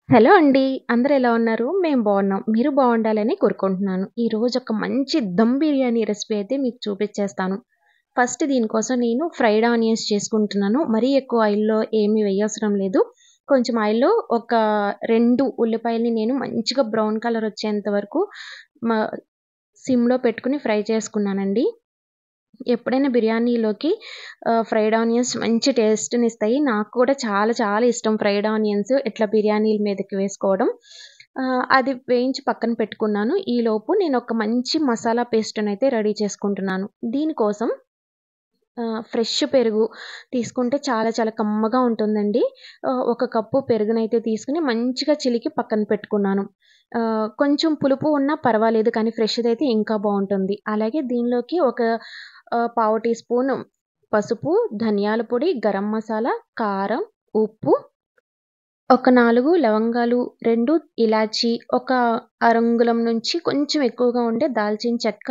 Hello అండి. అందరూ ఎలా ఉన్నారు? మేము బావున్నాం. మీరు బావుండాలని కోరుకుంటున్నాను. ఈరోజు ఒక మంచి దమ్ బిర్యానీ రెసిపీ అయితే మీకు చూపిచ్చేస్తాను. ఫస్ట్ దీనికోసం నేను ఫ్రైడ్ ఆనియన్స్ చేసుకుంటున్నాను. మరీ ఎక్కువ ఆయిల్‌లో ఏమి వేయవసరం లేదు. కొంచెం ఆయిల్‌లో ఒక 2 ఉల్లిపాయలని నేను మంచిగా బ్రౌన్ కలర్ వచ్చేంత వరకు మ సిమ్‌లో పెట్టుకొని ఫ్రై చేసుకున్నానండి. ఎప్పుడైనా బిర్యానీలోకి ఫ్రైడ్ ఆనియన్స్ మంచి టేస్ట్‌నిస్తాయి. నాకు కూడా చాలా చాలా ఇష్టం ఫ్రైడ్ ఆనియన్స్ ఇట్లా బిర్యానీల మీదకి వేసుకోవడం. అది వేయించి పక్కన పెట్టుకున్నాను. ఈలోపు నేనొక మంచి మసాలా పేస్ట్‌నైతే రెడీ చేసుకుంటున్నాను. దీనికోసం ఫ్రెష్ పెరుగు తీసుకుంటే చాలా చాలా కమ్మగా ఉంటుందండి. ఒక కప్పు పెరుగునైతే తీసుకొని మంచిగా చిలికి పక్కన పెట్టుకున్నాను. కొంచెం పులుపు ఉన్నా పర్వాలేదు కానీ ఫ్రెష్‌దైతే ఇంకా బావుంటుంది. అలాగే దీనిలోకి ఒక పావు టీ స్పూను పసుపు, ధనియాల పొడి, గరం మసాలా, కారం, ఉప్పు, ఒక 4 లవంగాలు, 2 ఇలాచీ, ఒక అరంగుళం నుంచి కొంచెం ఎక్కువగా ఉండే దాల్చిన చెక్క,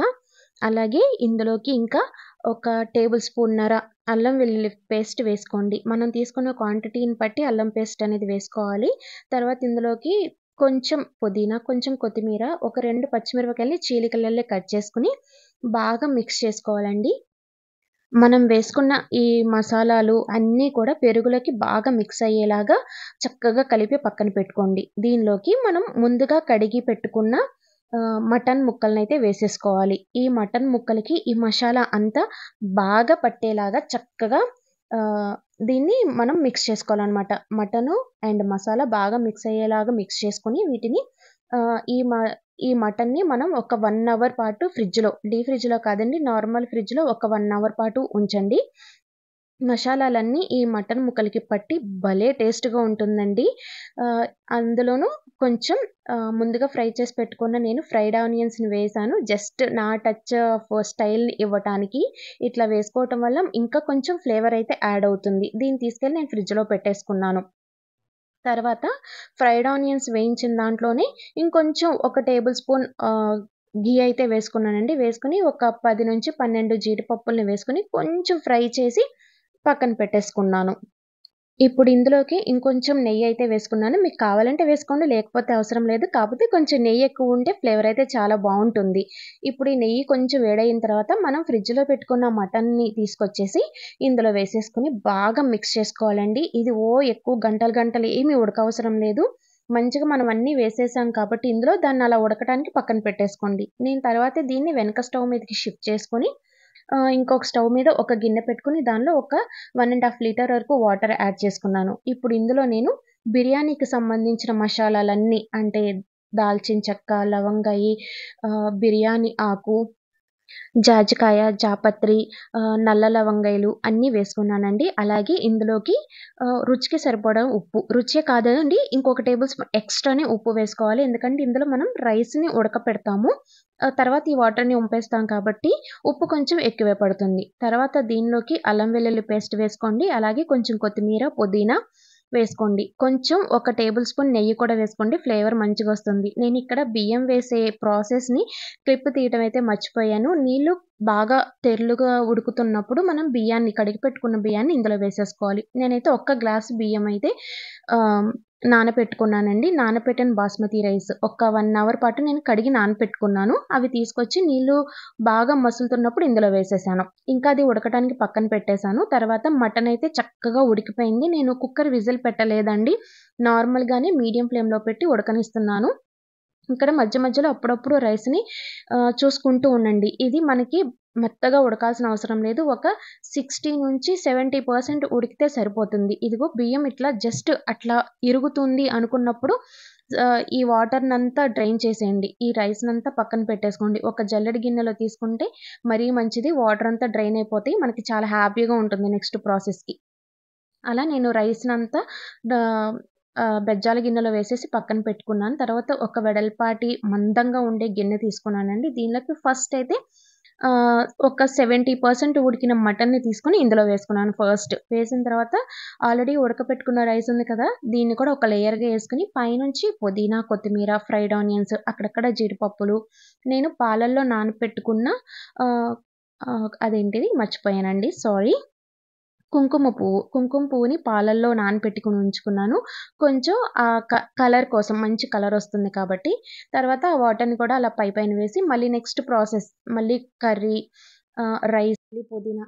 అలాగే ఇందులోకి ఇంకా ఒక టేబుల్ స్పూన్నర అల్లం వెల్లుల్లి పేస్ట్ వేసుకోండి. మనం తీసుకున్న క్వాంటిటీని బట్టి అల్లం పేస్ట్ అనేది వేసుకోవాలి. తర్వాత ఇందులోకి కొంచెం పుదీనా, కొంచెం కొత్తిమీర, ఒక 2 పచ్చిమిరపకాయలని చీలికలల్లే కట్ చేసుకొని బాగా మిక్స్ చేసుకోవాలండి. మనం వేసుకున్న ఈ మసాలాలు అన్నీ కూడా పెరుగులోకి బాగా మిక్స్ అయ్యేలాగా చక్కగా కలిపి పక్కన పెట్టుకోండి. దీనిలోకి మనం ముందుగా కడిగి పెట్టుకున్న మటన్ ముక్కలనైతే వేసేసుకోవాలి. ఈ మటన్ ముక్కలకి ఈ మసాలా అంతా బాగా పట్టేలాగా చక్కగా ఆహ్, దీన్ని మనం మిక్స్ చేసుకోవాలనమాట. మటను అండ్ మసాలా బాగా మిక్స్ అయ్యేలాగా మిక్స్ చేసుకొని వీటిని ఆహ్, ఈ మ ఈ మటన్‌ని మనం ఒక 1 అవర్ పాటు ఫ్రిడ్జ్‌లో, డీప్ ఫ్రిడ్జ్‌లో కాదండి, నార్మల్ ఫ్రిడ్జ్‌లో ఒక 1 అవర్ పాటు ఉంచండి. మషాలాలన్నీ ఈ మటన్ ముక్కలకి పట్టి భలే టేస్ట్‌గా ఉంటుందండి. ఆహ్, అందులోనూ కొంచెం ముందుగా ఫ్రై చేసి పెట్టుకున్న నేను ఫ్రైడ్ ఆనియన్స్‌ని వేశాను. జస్ట్ నా టచ్ ఆఫ్ స్టైల్ ఇవ్వటానికి. ఇట్లా వేసుకోవటం వల్ల ఇంకా కొంచెం ఫ్లేవర్ అయితే యాడ్ అవుతుంది. దీన్ని తీసుకెళ్ళి నేను ఫ్రిడ్జ్‌లో పెట్టేసుకున్నాను. తర్వాత ఫ్రైడ్ ఆనియన్స్ వేయించిన దాంట్లోనే ఇంకొంచెం ఒక టేబుల్ స్పూన్ ఘీ అయితే వేసుకున్నానండి. వేసుకొని ఒక 10-12 జీడిపప్పుల్ని వేసుకొని కొంచెం ఫ్రై చేసి పక్కన పెట్టేసుకున్నాను. ఇప్పుడు ఇందులోకి ఇంకొంచెం నెయ్యయితే వేసుకున్నాను. మీకు కావాలంటే వేసుకోండి. లేకపోతే అవసరం లేదు. కాపోతే కొంచెం నెయ్యెక్కువుంటే ఫ్లేవరయితే చాలా బావుంటుంది. ఇప్పుడు ఈ నెయ్యి కొంచెం వేడయిన తర్వాత మనం ఫ్రిడ్జ్‌లో పెట్టుకున్న మటన్‌ని తీసుకొచ్చేసి ఇందులో వేసేసుకొని బాగా మిక్స్ చేసుకోవాలండి. ఇది ఎక్కువ గంటలు గంటలు ఏమి ఉడకవసరం లేదు. మంచిగా మనం అన్నీ వేసేసాం కాబట్టి ఇందులో దాన్నలా ఉడకటానికి పక్కన పెట్టేసుకోండి. నేను తర్వాత దీన్ని వెనక స్టవ్ మీదకి షిఫ్ట్ చేసుకొని ఇంకొక స్టవ్ మీద ఒక గిన్నె పెట్టుకొని దానిలో ఒక 1 ½ లీటర్ వరకు వాటర్ యాడ్ చేసుకున్నాను. ఇప్పుడు ఇందులో నేను బిర్యానీకి సంబంధించిన మషాలాలన్నీ అంటే దాల్చిన చెక్క, లవంగాయి, బిర్యానీ ఆకు, జాజికాయ, జాపత్రి, నల్ల లవంగాయలు అన్నీ వేసుకున్నానండి. అలాగే ఇందులోకి రుచికి సరిపడా ఉప్పు. రుచే కాదండి, ఇంకొక టేబుల్ స్పూన్ ఎక్స్‌ట్రానే ఉప్పు వేసుకోవాలి. ఎందుకంటే ఇందులో మనం రైస్‌ని ఉడకపెడతాము. తర్వాత ఈ వాటర్‌ని వంపేస్తాం కాబట్టి ఉప్పు కొంచెం ఎక్కువే పడుతుంది. తర్వాత దీనిలోకి అల్లం వెల్లుల్లి పేస్ట్ వేసుకోండి. అలాగే కొంచెం కొత్తిమీర, పుదీనా వేసుకోండి. కొంచెం ఒక టేబుల్ స్పూన్ నెయ్యి కూడా వేసుకోండి. ఫ్లేవర్ మంచిగొస్తుంది. నేనిక్కడ బియ్యం వేసే ప్రాసెస్‌ని క్లిప్ తీయటం అయితే మర్చిపోయాను. నీళ్లు బాగా తెర్లుగా ఉడుకుతున్నప్పుడు మనం బియ్యాన్ని, కడిగి పెట్టుకున్న బియ్యాన్ని ఇందులో వేసేసుకోవాలి. నేనైతే ఒక్క గ్లాస్ బియ్యం అయితే ఆహ్, నానపెట్టుకున్నానండి. నానపెట్టిన బాస్మతి రైస్ ఒక 1 అవర్ పాటు నేను కడిగి నానపెట్టుకున్నాను. అవి తీసుకొచ్చి నీళ్లు బాగా మసులుతున్నప్పుడు ఇందులో వేసేసాను. ఇంకా అది ఉడకటానికి పక్కన పెట్టేసాను. తర్వాత మటన్ అయితే చక్కగా ఉడికిపోయింది. నేను కుక్కర్ విజిల్ పెట్టలేదండి. నార్మల్‌గానే మీడియం ఫ్లేమ్‌లో పెట్టి ఉడకనిస్తున్నాను. ఇక్కడ మధ్య మధ్యలో అప్పుడప్పుడు రైస్‌ని చూసుకుంటూ ఉండండి. ఇది మనకి మెత్తగా ఉడకాల్సిన అవసరం లేదు. ఒక 60-70% ఉడికితే సరిపోతుంది. ఇదిగో బియ్యం ఇట్లా జస్ట్ అట్లా ఇరుగుతుంది అనుకున్నప్పుడు ఈ వాటర్‌నంతా డ్రైన్ చేసేయండి. ఈ రైస్‌నంతా పక్కన పెట్టేసుకోండి. ఒక జల్లెడ గిన్నెలో తీసుకుంటే మరీ మంచిది. వాటర్ అంతా డ్రైన్ అయిపోతాయి. మనకి చాలా హ్యాపీగా ఉంటుంది నెక్స్ట్ ప్రాసెస్‌కి. అలా నేను రైస్‌నంతా డా బెజ్జాల గిన్నెలో వేసేసి పక్కన పెట్టుకున్నాను. తర్వాత ఒక వెడల్పాటి మందంగా ఉండే గిన్నె తీసుకున్నానండి. దీనిలోకి ఫస్ట్ అయితే ఒక 70% ఉడికిన మటన్‌ని తీసుకొని ఇందులో వేసుకున్నాను ఫస్ట్. వేసిన తర్వాత ఆల్రెడీ ఉడకపెట్టుకున్న రైస్ ఉంది కదా! దీన్ని కూడా ఒక లేయర్‌గా యేసుకొని పైనుంచి పుదీనా, కొత్తిమీర, ఫ్రైడ్ ఆనియన్స్, అక్కడక్కడ జీడిపప్పులు, నేను పాలల్లో నానపెట్టుకున్న ఆహ్, అదేంటిది మర్చిపోయానండి, సారీ. కుంకుమ పువ్వుని పాలల్లో నానపెట్టుకొని ఉంచుకున్నాను. కొంచెం కలర్ కోసం మంచి కలర్ వస్తుంది కాబట్టి. తర్వాత ఆ వాటర్‌ని కూడా అలా పైన వేసి మళ్ళీ నెక్స్ట్ ప్రాసెస్ మళ్ళీ కర్రీ, రైస్, పుదీనా